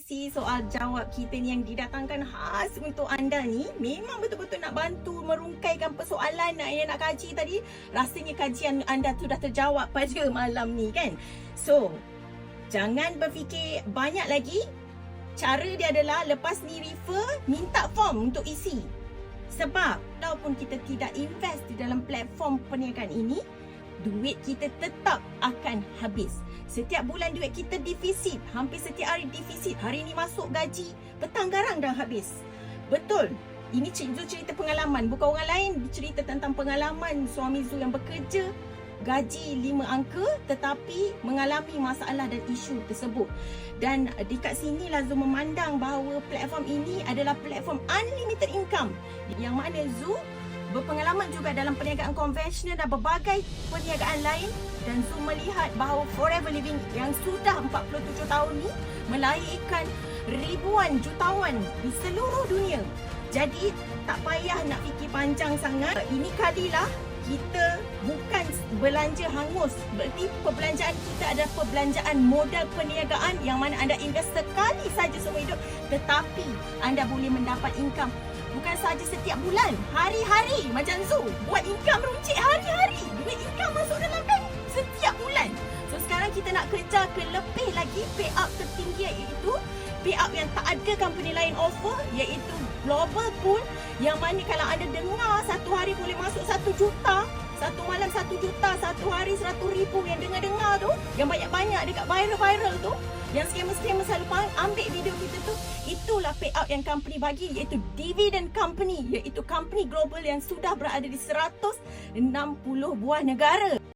sesi soal jawab kita ni yang didatangkan khas untuk anda ni memang betul-betul nak bantu merungkaikan persoalan yang nak kaji tadi. Rasanya kajian anda sudah terjawab pada malam ni kan. So, jangan berfikir banyak lagi. Cara dia adalah lepas ni refer, minta form untuk isi. Sebab walaupun kita tidak invest di dalam platform perniagaan ini, duit kita tetap akan habis. Setiap bulan duit kita defisit. Hampir setiap hari defisit. Hari ni masuk gaji, petang garang dah habis. Betul. Ini cerita pengalaman. Bukan orang lain cerita tentang pengalaman suami Zul yang bekerja gaji 5 angka tetapi mengalami masalah dan isu tersebut. Dan dekat sini Zul memandang bahawa platform ini adalah platform unlimited income. Yang mana Zul berpengalaman juga dalam perniagaan konvensional dan berbagai perniagaan lain, dan Zul melihat bahawa Forever Living yang sudah 47 tahun ni melahirkan ribuan jutawan di seluruh dunia. Jadi tak payah nak fikir panjang sangat. Ini kalilah kita bukan belanja hangus. Berarti perbelanjaan kita adalah perbelanjaan modal perniagaan yang mana anda invest sekali saja seumur hidup, tetapi anda boleh mendapat income bukan sahaja setiap bulan, hari-hari. Macam Zul buat income runcit hari-hari. Duit income masuk dalam bank setiap bulan. So sekarang kita nak kerja ke lebih lagi payout tertinggi, iaitu payout yang tak ada company lain offer, iaitu global pool, yang mana kalau anda dengar satu hari boleh masuk 1 juta, satu malam 1 juta, satu hari 100,000 yang dengar-dengar tu, yang banyak-banyak dekat viral-viral tu, yang scammer-scammer selalu ambil video kita tu. Itulah payout yang company bagi, iaitu dividend company, iaitu company global yang sudah berada di 160 buah negara.